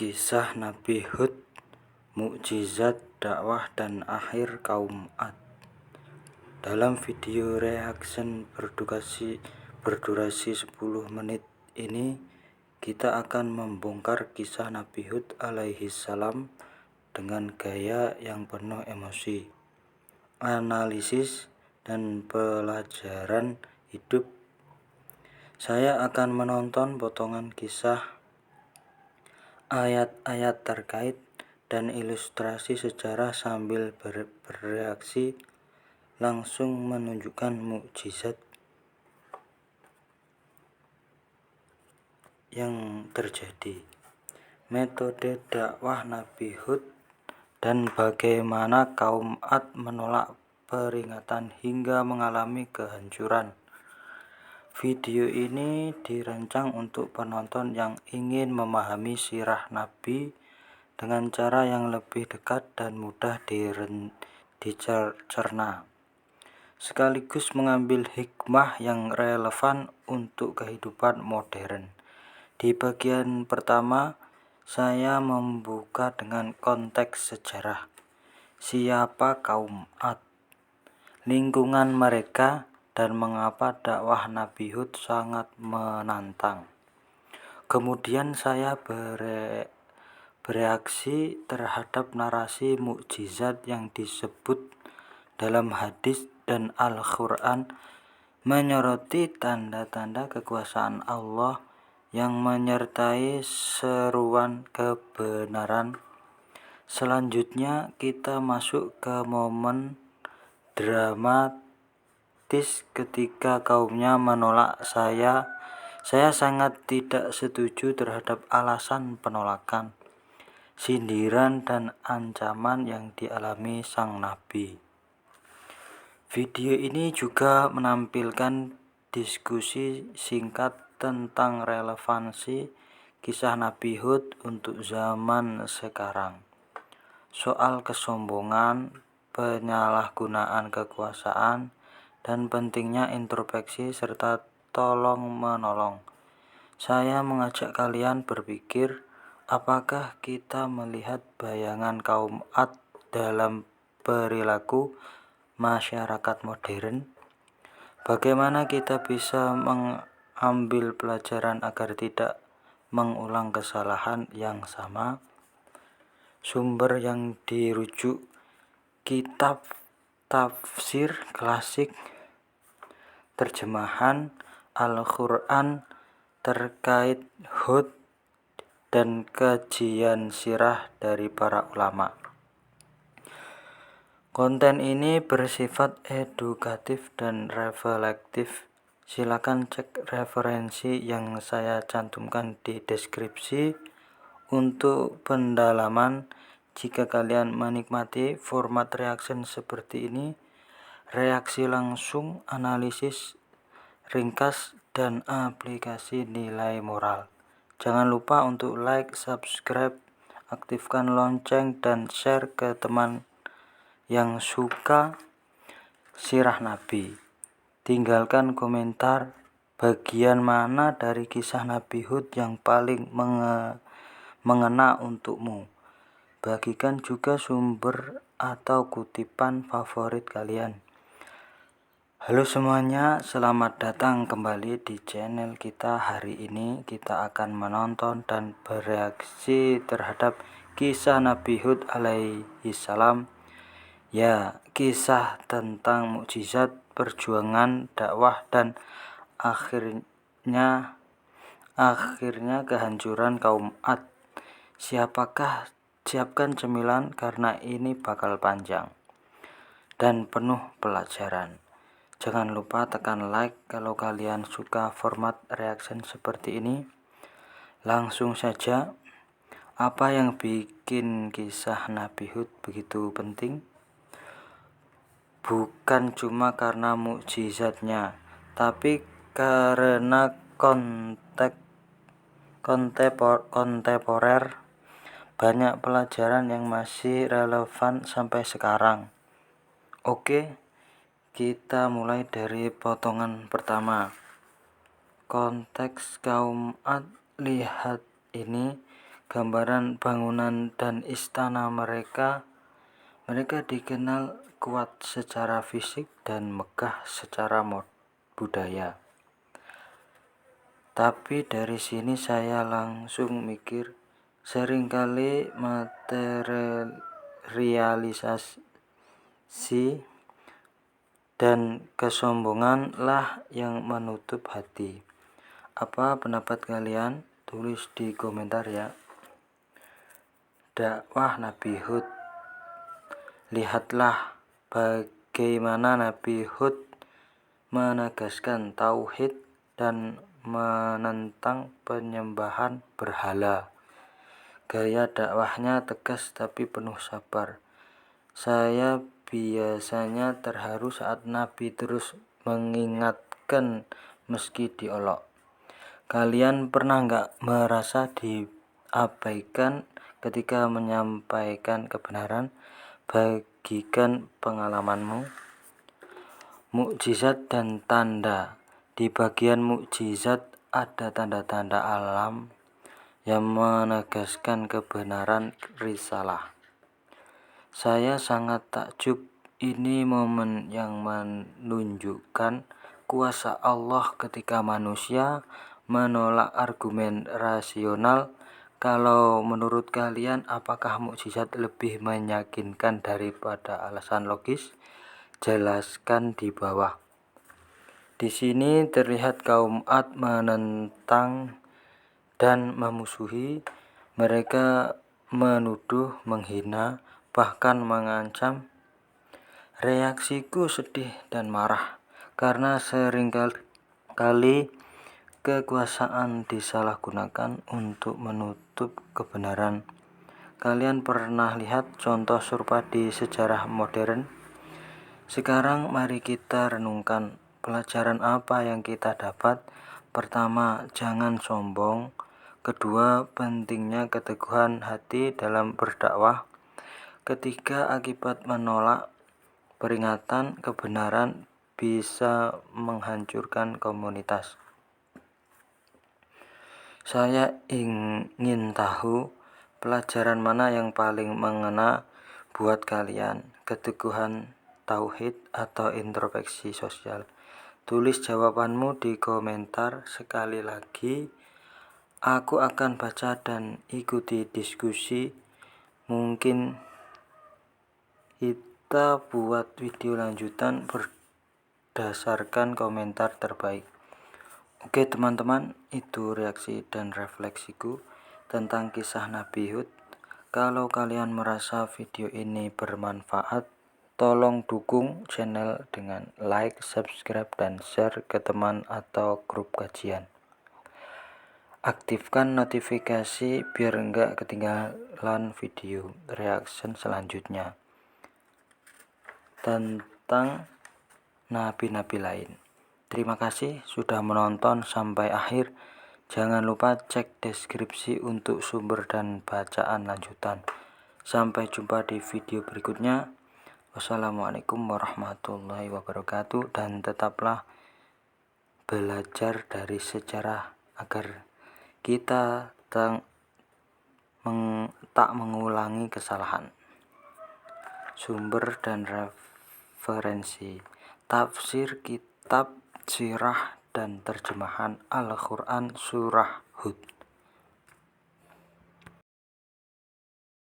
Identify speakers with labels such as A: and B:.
A: Kisah Nabi Hud, mukjizat, dakwah, dan akhir kaum Ad. Dalam video reaction berdurasi 10 menit ini, kita akan membongkar kisah Nabi Hud alaihi salam dengan gaya yang penuh emosi, analisis, dan pelajaran hidup. Saya akan menonton potongan kisah, ayat-ayat terkait, dan ilustrasi sejarah sambil bereaksi langsung menunjukkan mukjizat yang terjadi, metode dakwah Nabi Hud, dan bagaimana kaum Ad menolak peringatan hingga mengalami kehancuran. Video ini dirancang untuk penonton yang ingin memahami sirah Nabi dengan cara yang lebih dekat dan mudah dicerna, sekaligus mengambil hikmah yang relevan untuk kehidupan modern. Di bagian pertama, saya membuka dengan konteks sejarah. Siapa kaum Ad, lingkungan mereka, dan mengapa dakwah Nabi Hud sangat menantang. Kemudian saya bereaksi terhadap narasi mukjizat yang disebut dalam hadis dan Al-Quran, menyoroti tanda-tanda kekuasaan Allah yang menyertai seruan kebenaran. Selanjutnya kita masuk ke momen dramatis ketika kaumnya menolak saya. Saya sangat tidak setuju terhadap alasan penolakan, sindiran, dan ancaman yang dialami sang nabi. Video ini juga menampilkan diskusi singkat tentang relevansi kisah Nabi Hud untuk zaman sekarang, soal kesombongan, penyalahgunaan kekuasaan, dan pentingnya introspeksi serta tolong-menolong. Saya mengajak kalian berpikir, apakah kita melihat bayangan kaum Ad dalam perilaku masyarakat modern? Bagaimana kita bisa mengambil pelajaran agar tidak mengulang kesalahan yang sama? Sumber yang dirujuk: kitab tafsir klasik, terjemahan Al-Quran terkait Hud, dan kajian sirah dari para ulama. Konten ini bersifat edukatif dan reflektif. Silakan cek referensi yang saya cantumkan di deskripsi untuk pendalaman. Jika kalian menikmati format reaction seperti ini, reaksi langsung, analisis ringkas, dan aplikasi nilai moral. Jangan lupa untuk like, subscribe, aktifkan lonceng, dan share ke teman yang suka sirah Nabi. Tinggalkan komentar bagian mana dari kisah Nabi Hud yang paling mengena untukmu. Bagikan juga sumber atau kutipan favorit kalian. Halo semuanya, selamat datang kembali di channel kita. Hari ini kita akan menonton dan bereaksi terhadap kisah Nabi Hud alaihi salam. Ya, kisah tentang mukjizat, perjuangan, dakwah, dan akhirnya kehancuran kaum Ad. Siapkan cemilan karena ini bakal panjang dan penuh pelajaran. Jangan lupa tekan like kalau kalian suka format reaction seperti ini. Langsung saja, apa yang bikin kisah Nabi Hud begitu penting? Bukan cuma karena mukjizatnya, tapi karena kontemporer, banyak pelajaran yang masih relevan sampai sekarang. Oke, kita mulai dari potongan pertama. Konteks kaum Ad. Lihat ini, gambaran bangunan dan istana mereka. Mereka dikenal kuat secara fisik dan megah secara budaya. Tapi dari sini saya langsung mikir, seringkali materialisasi dan kesombonganlah yang menutup hati. Apa pendapat kalian? Tulis di komentar ya. Dakwah Nabi Hud. Lihatlah bagaimana Nabi Hud menegaskan tauhid dan menentang penyembahan berhala. Gaya dakwahnya tegas tapi penuh sabar. Saya biasanya terharu saat Nabi terus mengingatkan meski diolok. Kalian pernah nggak merasa diabaikan ketika menyampaikan kebenaran? Bagikan pengalamanmu. Mukjizat dan tanda. Di bagian mukjizat ada tanda-tanda alam yang menegaskan kebenaran risalah. Saya sangat takjub, ini momen yang menunjukkan kuasa Allah ketika manusia menolak argumen rasional. Kalau menurut kalian, apakah mukjizat lebih meyakinkan daripada alasan logis? Jelaskan di bawah. Di sini terlihat kaum Ad menentang dan memusuhi. Mereka menuduh, menghina, bahkan mengancam. Reaksiku sedih dan marah karena seringkali kekuasaan disalahgunakan untuk menutup kebenaran. Kalian pernah lihat contoh serupa di sejarah modern? Sekarang mari kita renungkan pelajaran apa yang kita dapat. Pertama, jangan sombong. Kedua, pentingnya keteguhan hati dalam berdakwah. Ketiga, akibat menolak peringatan kebenaran bisa menghancurkan komunitas. Saya ingin tahu pelajaran mana yang paling mengena buat kalian, keteguhan tauhid atau introspeksi sosial. Tulis jawabanmu di komentar. Sekali lagi, aku akan baca dan ikuti diskusi. Mungkin kita buat video lanjutan berdasarkan komentar terbaik. Oke teman-teman, itu reaksi dan refleksiku tentang kisah Nabi Hud. Kalau kalian merasa video ini bermanfaat, tolong dukung channel dengan like, subscribe, dan share ke teman atau grup kajian. Aktifkan notifikasi biar enggak ketinggalan video reaction selanjutnya tentang nabi-nabi lain. Terima kasih sudah menonton sampai akhir. Jangan lupa cek deskripsi untuk sumber dan bacaan lanjutan. Sampai jumpa di video berikutnya. Wassalamualaikum warahmatullahi wabarakatuh, dan tetaplah belajar dari sejarah agar kita tak mengulangi kesalahan. Sumber dan referensi: tafsir, kitab sirah dan terjemahan Al-Quran Surah Hud.